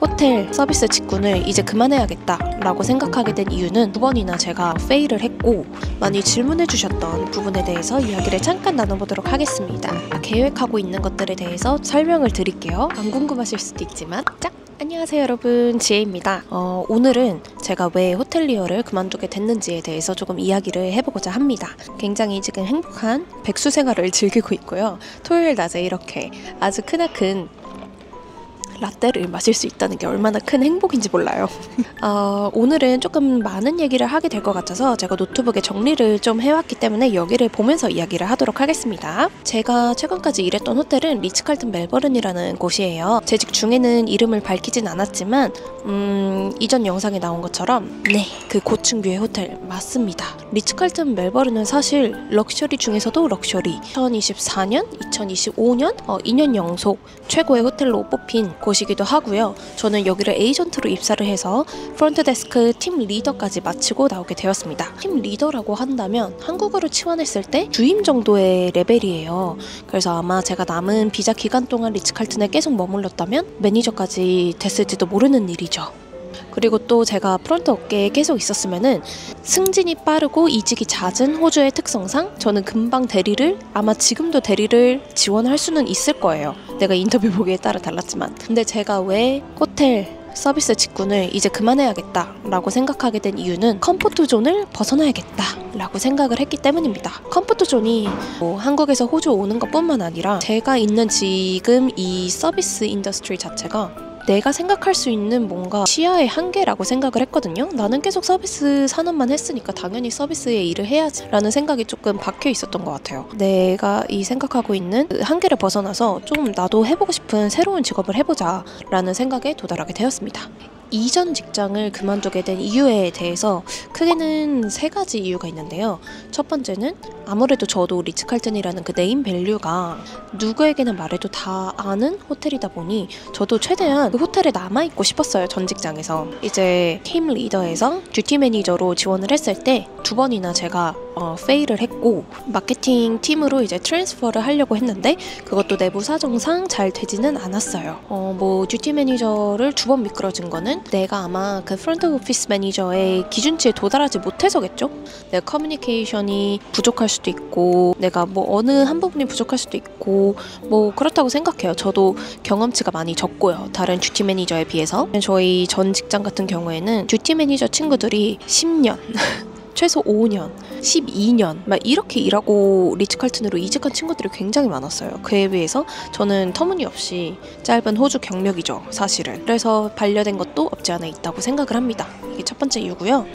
호텔 서비스 직군을 이제 그만해야겠다 라고 생각하게 된 이유는 두 번이나 제가 페일을 했고 많이 질문해 주셨던 부분에 대해서 이야기를 잠깐 나눠보도록 하겠습니다. 계획하고 있는 것들에 대해서 설명을 드릴게요. 안 궁금하실 수도 있지만 짝! 안녕하세요 여러분, 지혜입니다. 오늘은 제가 왜 호텔리어를 그만두게 됐는지에 대해서 조금 이야기를 해보고자 합니다. 굉장히 지금 행복한 백수 생활을 즐기고 있고요. 토요일 낮에 이렇게 아주 크나큰 라떼를 마실 수 있다는 게 얼마나 큰 행복인지 몰라요. 오늘은 조금 많은 얘기를 하게 될 것 같아서 제가 노트북에 정리를 좀 해왔기 때문에 여기를 보면서 이야기를 하도록 하겠습니다. 제가 최근까지 일했던 호텔은 리츠칼튼 멜버른이라는 곳이에요. 재직 중에는 이름을 밝히진 않았지만 이전 영상에 나온 것처럼 네, 그 고층뷰의 호텔 맞습니다. 리츠칼튼 멜버른은 사실 럭셔리 중에서도 럭셔리 2024년, 2025년 2년 연속 최고의 호텔로 뽑힌 곳이기도 하고요. 저는 여기를 에이전트로 입사를 해서 프론트데스크 팀 리더까지 마치고 나오게 되었습니다. 팀 리더라고 한다면 한국어로 치환했을 때 주임 정도의 레벨이에요. 그래서 아마 제가 남은 비자 기간 동안 리츠칼튼에 계속 머물렀다면 매니저까지 됐을지도 모르는 일이죠. 그리고 또 제가 프론트 업계에 계속 있었으면은 승진이 빠르고 이직이 잦은 호주의 특성상 저는 금방 대리를, 아마 지금도 대리를 지원할 수는 있을 거예요. 내가 인터뷰 보기에 따라 달랐지만. 근데 제가 왜 호텔 서비스 직군을 이제 그만해야겠다 라고 생각하게 된 이유는 컴포트 존을 벗어나야겠다 라고 생각을 했기 때문입니다. 컴포트 존이 한국에서 호주 오는 것 뿐만 아니라 제가 있는 지금 이 서비스 인더스트리 자체가 내가 생각할 수 있는 뭔가 시야의 한계라고 생각을 했거든요. 나는 계속 서비스 산업만 했으니까 당연히 서비스의 일을 해야지 라는 생각이 조금 박혀 있었던 것 같아요. 내가 이 생각하고 있는 한계를 벗어나서 좀 나도 해보고 싶은 새로운 직업을 해보자 라는 생각에 도달하게 되었습니다. 이전 직장을 그만두게 된 이유에 대해서 크게는 세 가지 이유가 있는데요. 첫 번째는 아무래도 저도 리츠칼튼이라는 그 네임 밸류가 누구에게나 말해도 다 아는 호텔이다 보니 저도 최대한 그 호텔에 남아있고 싶었어요. 전 직장에서. 이제 팀 리더에서 듀티 매니저로 지원을 했을 때 두 번이나 제가 페일을 했고 마케팅 팀으로 이제 트랜스퍼를 하려고 했는데 그것도 내부 사정상 잘 되지는 않았어요. 듀티 매니저를 두 번 미끄러진 거는 내가 아마 그 프론트 오피스 매니저의 기준치에 도달하지 못해서겠죠? 내가 커뮤니케이션이 부족할 수도 있고 내가 어느 한 부분이 부족할 수도 있고 그렇다고 생각해요. 저도 경험치가 많이 적고요. 다른 듀티 매니저에 비해서. 저희 전 직장 같은 경우에는 듀티 매니저 친구들이 10년 최소 5년, 12년 막 이렇게 일하고 리츠칼튼으로 이직한 친구들이 굉장히 많았어요. 그에 비해서 저는 터무니없이 짧은 호주 경력이죠, 사실은. 그래서 반려된 것도 없지 않아 있다고 생각을 합니다. 이게 첫 번째 이유고요.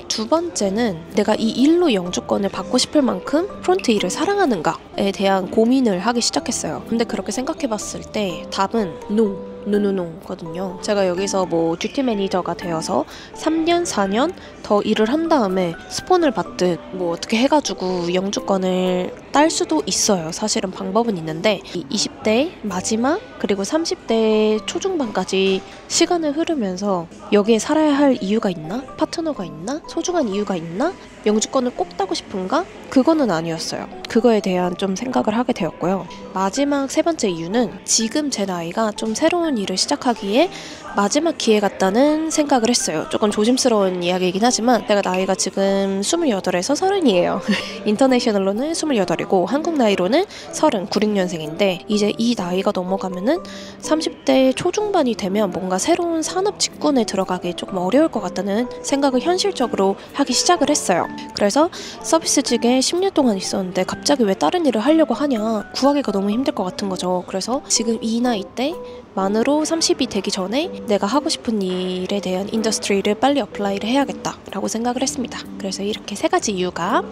두 번째는 내가 이 일로 영주권을 받고 싶을 만큼 프론트 일을 사랑하는가에 대한 고민을 하기 시작했어요. 근데 그렇게 생각해봤을 때 답은 NO. 노노노거든요. 제가 여기서 듀티 매니저가 되어서 3년, 4년 더 일을 한 다음에 스폰을 받듯 어떻게 해가지고 영주권을 딸 수도 있어요. 사실은 방법은 있는데 이 20대 마지막 그리고 30대 초중반까지 시간을 흐르면서 여기에 살아야 할 이유가 있나? 파트너가 있나? 소중한 이유가 있나? 영주권을 꼭 따고 싶은가? 그거는 아니었어요. 그거에 대한 좀 생각을 하게 되었고요. 마지막 세 번째 이유는 지금 제 나이가 좀 새로운 일을 시작하기에 마지막 기회 같다는 생각을 했어요. 조금 조심스러운 이야기이긴 하지만 내가 나이가 지금 28에서 30이에요. 인터내셔널로는 28이고 한국 나이로는 30, 96년생인데 이제 이 나이가 넘어가면은 30대 초중반이 되면 뭔가 새로운 산업 직군에 들어가기 조금 어려울 것 같다는 생각을 현실적으로 하기 시작을 했어요. 그래서 서비스직에 10년 동안 있었는데 갑자기 왜 다른 일을 하려고 하냐, 구하기가 너무 힘들 것 같은 거죠. 그래서 지금 이 나이 때 만으로 30이 되기 전에 내가 하고 싶은 일에 대한 인더스트리를 빨리 어플라이를 해야겠다 라고 생각을 했습니다. 그래서 이렇게 세 가지 이유가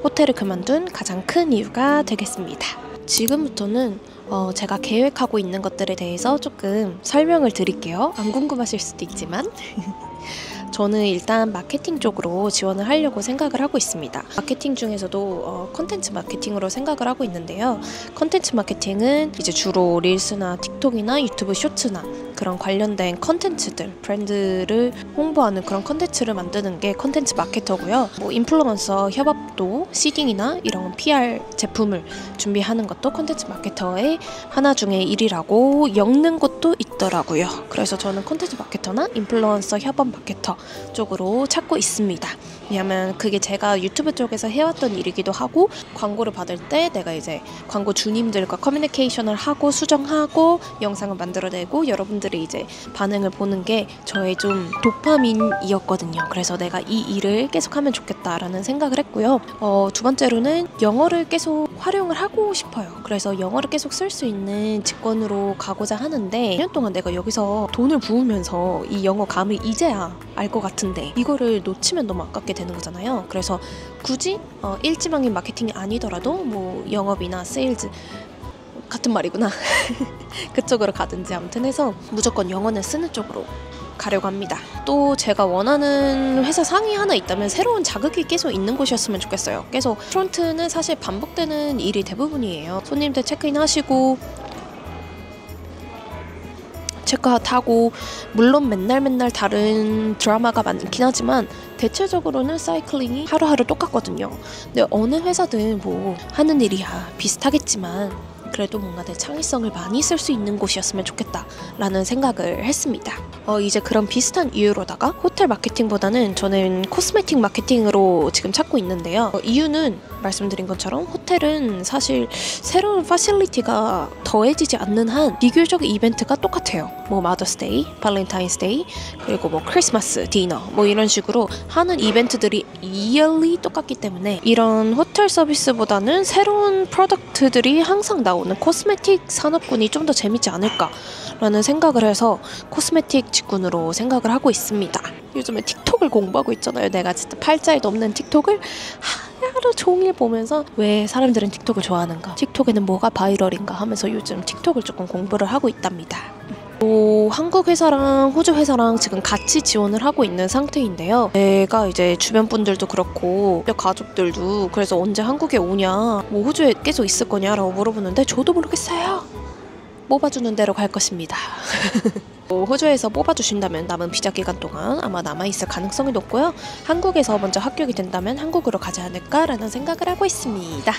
호텔을 그만둔 가장 큰 이유가 되겠습니다. 지금부터는 제가 계획하고 있는 것들에 대해서 조금 설명을 드릴게요. 안 궁금하실 수도 있지만 저는 일단 마케팅 쪽으로 지원을 하려고 생각을 하고 있습니다. 마케팅 중에서도 컨텐츠 마케팅으로 생각을 하고 있는데요. 컨텐츠 마케팅은 이제 주로 릴스나 틱톡이나 유튜브 쇼츠나 그런 관련된 컨텐츠들, 브랜드를 홍보하는 그런 컨텐츠를 만드는 게 컨텐츠 마케터고요. 인플루언서 협업도 시딩이나 이런 PR 제품을 준비하는 것도 컨텐츠 마케터의 하나 중에 일이라고 엮는 것도 있죠. 있더라고요. 그래서 저는 콘텐츠 마케터나 인플루언서 협업 마케터 쪽으로 찾고 있습니다. 왜냐면 그게 제가 유튜브 쪽에서 해왔던 일이기도 하고, 광고를 받을 때 내가 이제 광고 주님들과 커뮤니케이션을 하고 수정하고 영상을 만들어내고 여러분들이 이제 반응을 보는 게 저의 좀 도파민이었거든요. 그래서 내가 이 일을 계속하면 좋겠다라는 생각을 했고요. 두 번째로는 영어를 계속 활용을 하고 싶어요. 그래서 영어를 계속 쓸 수 있는 직권으로 가고자 하는데, 1년 동안 내가 여기서 돈을 부으면서 이 영어 감을 이제야 알 것 같은데 이거를 놓치면 너무 아깝게 되는 거잖아요. 그래서 굳이 일지망인 마케팅이 아니더라도 뭐 영업이나 세일즈 같은 말이구나 그쪽으로 가든지 아무튼 해서 무조건 영어는 쓰는 쪽으로 가려고 합니다. 또 제가 원하는 회사 상이 하나 있다면 새로운 자극이 계속 있는 곳이었으면 좋겠어요. 계속 프론트는 사실 반복되는 일이 대부분이에요. 손님들 체크인 하시고 체크아웃 하고, 물론 맨날 다른 드라마가 많긴 하지만 대체적으로는 사이클링이 하루하루 똑같거든요. 근데 어느 회사든 뭐 하는 일이야 비슷하겠지만 그래도 뭔가 내 창의성을 많이 쓸 수 있는 곳이었으면 좋겠다라는 생각을 했습니다. 이제 그런 비슷한 이유로다가 호텔 마케팅보다는 저는 코스메틱 마케팅으로 지금 찾고 있는데요. 이유는 말씀드린 것처럼 호텔은 사실 새로운 파실리티가 더해지지 않는 한 비교적 이벤트가 똑같아요. 뭐 마더스데이, 발렌타인스데이, 그리고 뭐 크리스마스 디너 뭐 이런 식으로 하는 이벤트들이 이열리 똑같기 때문에 이런 호텔 서비스보다는 새로운 프로덕트들이 항상 나오는 코스메틱 산업군이 좀 더 재밌지 않을까라는 생각을 해서 코스메틱 직군으로 생각을 하고 있습니다. 요즘에 틱톡을 공부하고 있잖아요. 내가 진짜 팔자에도 없는 틱톡을 하루 종일 보면서 왜 사람들은 틱톡을 좋아하는가, 틱톡에는 뭐가 바이럴인가 하면서 요즘 틱톡을 조금 공부를 하고 있답니다. 한국 회사랑 호주 회사랑 지금 같이 지원을 하고 있는 상태인데요. 내가 이제 주변 분들도 그렇고 가족들도 그래서 언제 한국에 오냐, 뭐 호주에 계속 있을 거냐라고 물어보는데 저도 모르겠어요. 뽑아주는 대로 갈 것입니다. 호주에서 뽑아주신다면 남은 비자 기간 동안 아마 남아있을 가능성이 높고요. 한국에서 먼저 합격이 된다면 한국으로 가지 않을까라는 생각을 하고 있습니다.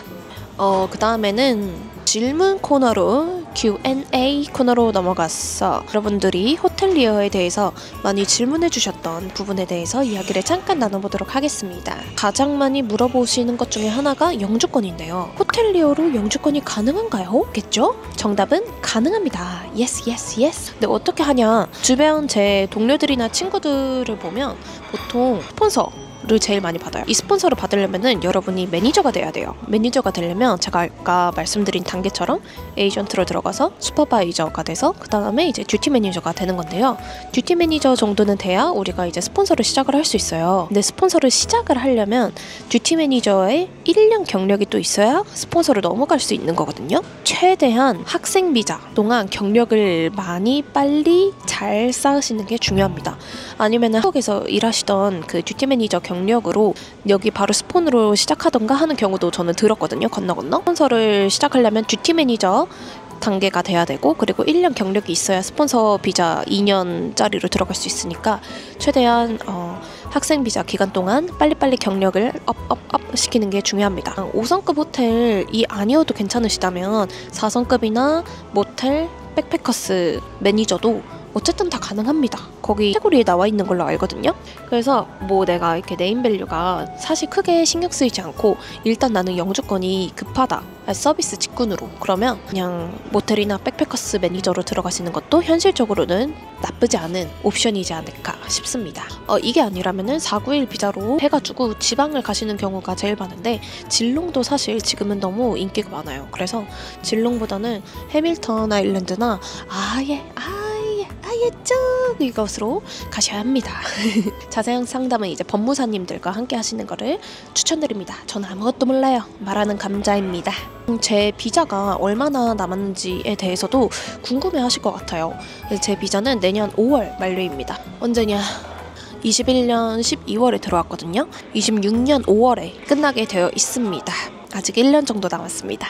그 다음에는 질문 코너로 Q&A 코너로 넘어갔어. 여러분들이 호텔리어에 대해서 많이 질문해 주셨던 부분에 대해서 이야기를 잠깐 나눠보도록 하겠습니다. 가장 많이 물어보시는 것 중에 하나가 영주권인데요. 호텔리어로 영주권이 가능한가요? 겠죠? 정답은 가능합니다. Yes. 근데 어떻게 하냐? 주변 제 동료들이나 친구들을 보면 보통 스폰서를 제일 많이 받아요. 이 스폰서를 받으려면은 여러분이 매니저가 돼야 돼요. 매니저가 되려면 제가 아까 말씀드린 단계처럼 에이전트로 들어가서 슈퍼바이저가 돼서 그 다음에 이제 듀티 매니저가 되는 건데요. 듀티 매니저 정도는 돼야 우리가 이제 스폰서를 시작을 할 수 있어요. 근데 스폰서를 시작을 하려면 듀티 매니저의 1년 경력이 또 있어야 스폰서를 넘어갈 수 있는 거거든요. 최대한 학생 비자 동안 경력을 많이 빨리 잘 쌓으시는 게 중요합니다. 아니면 한국에서 일하시던 그 듀티 매니저 경력으로 여기 바로 스폰으로 시작하던가 하는 경우도 저는 들었거든요. 건너 스폰서를 시작하려면 듀티 매니저 단계가 돼야 되고, 그리고 1년 경력이 있어야 스폰서 비자 2년짜리로 들어갈 수 있으니까 최대한 학생 비자 기간 동안 빨리빨리 경력을 업 시키는 게 중요합니다. 5성급 호텔이 아니어도 괜찮으시다면 4성급이나 모텔, 백패커스 매니저도 어쨌든 다 가능합니다. 거기 카테고리에 나와 있는 걸로 알거든요. 그래서 뭐 내가 이렇게 네임밸류가 사실 크게 신경 쓰이지 않고 일단 나는 영주권이 급하다, 서비스 직군으로, 그러면 그냥 모텔이나 백패커스 매니저로 들어가시는 것도 현실적으로는 나쁘지 않은 옵션이지 않을까 싶습니다. 이게 아니라면은 491 비자로 해가지고 지방을 가시는 경우가 제일 많은데 질롱도 사실 지금은 너무 인기가 많아요. 그래서 질롱보다는 해밀턴 아일랜드나 아예 쭉 이것으로 가셔야 합니다. 자세한 상담은 이제 법무사님들과 함께 하시는 거를 추천드립니다. 저는 아무것도 몰라요. 말하는 감자입니다. 제 비자가 얼마나 남았는지에 대해서도 궁금해 하실 것 같아요. 제 비자는 내년 5월 만료입니다. 언제냐? 21년 12월에 들어왔거든요. 26년 5월에 끝나게 되어 있습니다. 아직 1년 정도 남았습니다.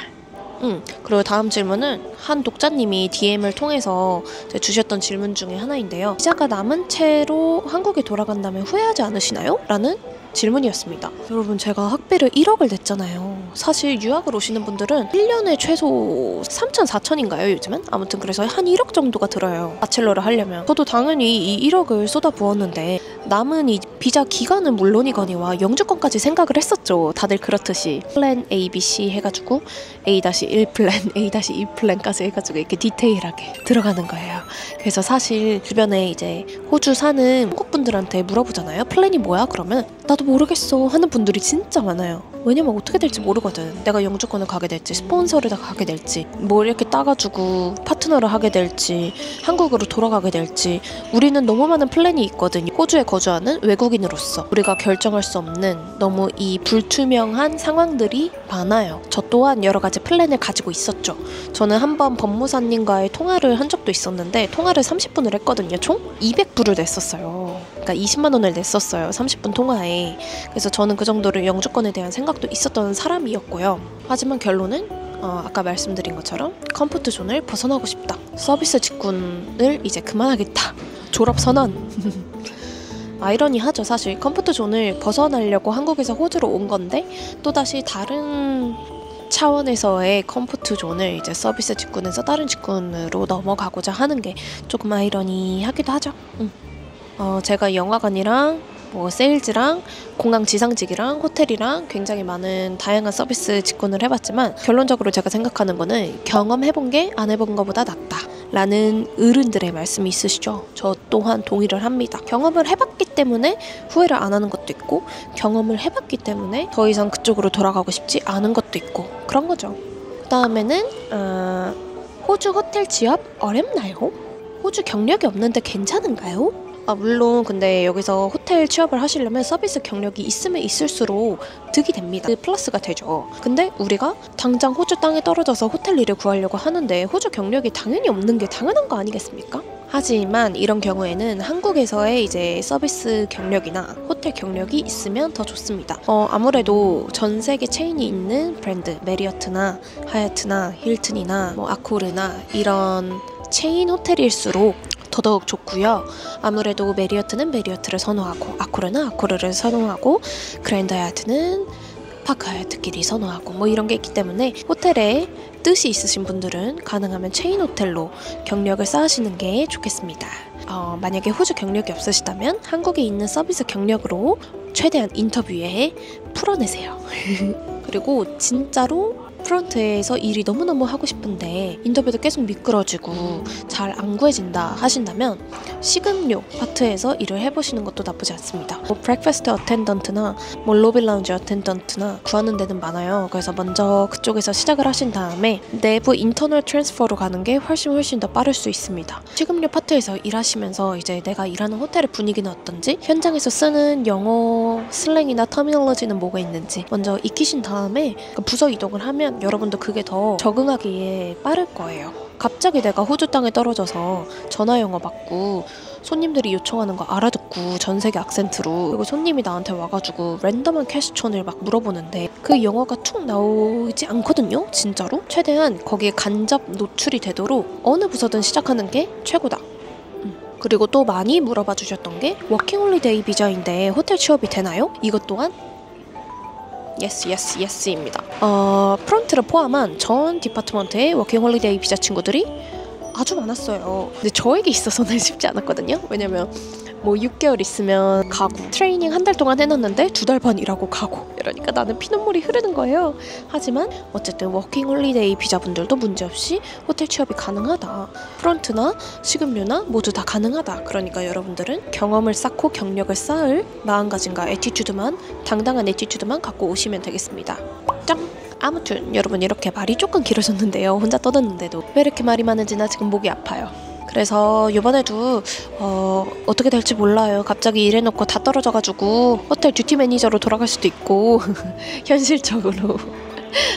그리고 다음 질문은 한 독자님이 DM을 통해서 주셨던 질문 중에 하나인데요. 비자가 남은 채로 한국에 돌아간다면 후회하지 않으시나요? 라는 질문이었습니다. 여러분, 제가 학비를 1억을 냈잖아요. 사실 유학을 오시는 분들은 1년에 최소 3천, 4천인가요 요즘은? 아무튼 그래서 한 1억 정도가 들어요, 바첼러를 하려면. 저도 당연히 이 1억을 쏟아부었는데 남은 이 비자 기간은 물론이거니와 영주권까지 생각을 했었죠. 다들 그렇듯이 플랜 A, B, C 해가지고 A-1 플랜, A-2 플랜까지 해가지고 이렇게 디테일하게 들어가는 거예요. 그래서 사실 주변에 이제 호주 사는 한국 분들한테 물어보잖아요. 플랜이 뭐야? 그러면 나도 모르겠어 하는 분들이 진짜 많아요. 왜냐면 어떻게 될지 모르거든. 내가 영주권을 가게 될지, 스폰서를 다 가게 될지, 뭘 이렇게 따가지고 파트너를 하게 될지, 한국으로 돌아가게 될지. 우리는 너무 많은 플랜이 있거든요. 호주에 거주하는 외국인으로서 우리가 결정할 수 없는 너무 이 불투명한 상황들이 많아요. 저 또한 여러 가지 플랜을 가지고 있었죠. 저는 한번 법무사님과의 통화를 한 적도 있었는데 통화를 30분을 했거든요. 총 200불을 냈었어요. 그러니까 20만 원을 냈었어요, 30분 통화에. 그래서 저는 그 정도로 영주권에 대한 생각도 있었던 사람이었고요. 하지만 결론은 아까 말씀드린 것처럼 컴포트 존을 벗어나고 싶다. 서비스 직군을 이제 그만하겠다. 졸업 선언. 아이러니하죠. 사실 컴포트 존을 벗어나려고 한국에서 호주로 온 건데 또다시 다른 차원에서의 컴포트 존을 이제 서비스 직군에서 다른 직군으로 넘어가고자 하는 게 조금 아이러니하기도 하죠. 제가 영화관이랑 뭐 세일즈랑 공항 지상직이랑 호텔이랑 굉장히 많은 다양한 서비스 직군을 해봤지만 결론적으로 제가 생각하는 거는 경험해본 게 안 해본 것보다 낫다 라는 어른들의 말씀이 있으시죠. 저 또한 동의를 합니다. 경험을 해봤기 때문에 후회를 안 하는 것도 있고 경험을 해봤기 때문에 더 이상 그쪽으로 돌아가고 싶지 않은 것도 있고 그런 거죠. 그 다음에는 호주 호텔 취업 어렵나요? 호주 경력이 없는데 괜찮은가요? 물론 근데 여기서 호텔 취업을 하시려면 서비스 경력이 있으면 있을수록 득이 됩니다. 플러스가 되죠. 근데 우리가 당장 호주 땅에 떨어져서 호텔 일을 구하려고 하는데 호주 경력이 당연히 없는 게 당연한 거 아니겠습니까? 하지만 이런 경우에는 한국에서의 이제 서비스 경력이나 호텔 경력이 있으면 더 좋습니다. 아무래도 전 세계 체인이 있는 브랜드 메리어트나 하얏트나 힐튼이나 뭐 아코르나 이런 체인 호텔일수록 더더욱 좋고요. 아무래도 메리어트는 메리어트를 선호하고 아코르는 아코르를 선호하고 그랜드 하얏트는 파크 하얏트끼리 선호하고 뭐 이런 게 있기 때문에 호텔에 뜻이 있으신 분들은 가능하면 체인 호텔로 경력을 쌓으시는 게 좋겠습니다. 만약에 호주 경력이 없으시다면 한국에 있는 서비스 경력으로 최대한 인터뷰에 풀어내세요. 그리고 진짜로 프런트에서 일이 너무너무 하고 싶은데 인터뷰도 계속 미끄러지고 잘 안 구해진다 하신다면 식음료 파트에서 일을 해보시는 것도 나쁘지 않습니다. 뭐 브렉퍼스트 어텐던트나 뭐 로비 라운지 어텐던트나 구하는 데는 많아요. 그래서 먼저 그쪽에서 시작을 하신 다음에 내부 인터널 트랜스퍼로 가는 게 훨씬 더 빠를 수 있습니다. 식음료 파트에서 일하시면서 이제 내가 일하는 호텔의 분위기는 어떤지, 현장에서 쓰는 영어 슬랭이나 터미널로지는 뭐가 있는지 먼저 익히신 다음에 부서 이동을 하면 여러분도 그게 더 적응하기에 빠를 거예요. 갑자기 내가 호주 땅에 떨어져서 전화 영어 받고 손님들이 요청하는 거 알아듣고 전세계 악센트로, 그리고 손님이 나한테 와가지고 랜덤한 퀘스천을 막 물어보는데 그 영어가 툭 나오지 않거든요. 진짜로. 최대한 거기에 간접 노출이 되도록 어느 부서든 시작하는 게 최고다. 그리고 또 많이 물어봐 주셨던 게 워킹 홀리데이 비자인데 호텔 취업이 되나요? 이것 또한 예스입니다. 프런트를 포함한 전 디파트먼트의 워킹 홀리데이 비자 친구들이 아주 많았어요. 근데 저에게 있어서는 쉽지 않았거든요. 왜냐면 뭐 6개월 있으면 가고, 트레이닝 한 달 동안 해놨는데 2달 반 일하고 가고, 이러니까 나는 피눈물이 흐르는 거예요. 하지만 어쨌든 워킹 홀리데이 비자분들도 문제없이 호텔 취업이 가능하다. 프런트나 식음료나 모두 다 가능하다. 그러니까 여러분들은 경험을 쌓고 경력을 쌓을 마음가짐과 애티튜드만, 당당한 애티튜드만 갖고 오시면 되겠습니다. 짱! 아무튼 여러분, 이렇게 말이 조금 길어졌는데요. 혼자 떠드는데도 왜 이렇게 말이 많은지 나 지금 목이 아파요. 그래서 이번에도 어떻게 될지 몰라요. 갑자기 일해놓고 다 떨어져가지고 호텔 듀티 매니저로 돌아갈 수도 있고 현실적으로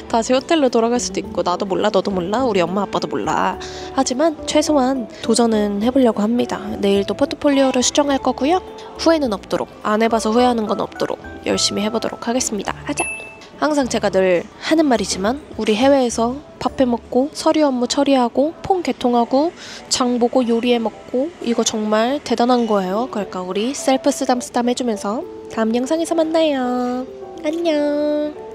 다시 호텔로 돌아갈 수도 있고, 나도 몰라, 너도 몰라, 우리 엄마 아빠도 몰라. 하지만 최소한 도전은 해보려고 합니다. 내일도 포트폴리오를 수정할 거고요. 후회는 없도록, 안 해봐서 후회하는 건 없도록 열심히 해보도록 하겠습니다. 하자! 항상 제가 늘 하는 말이지만 우리 해외에서 밥 해먹고 서류 업무 처리하고 폰 개통하고 장 보고 요리해 먹고 이거 정말 대단한 거예요. 그러니까 우리 셀프 쓰담 해주면서 다음 영상에서 만나요. 안녕.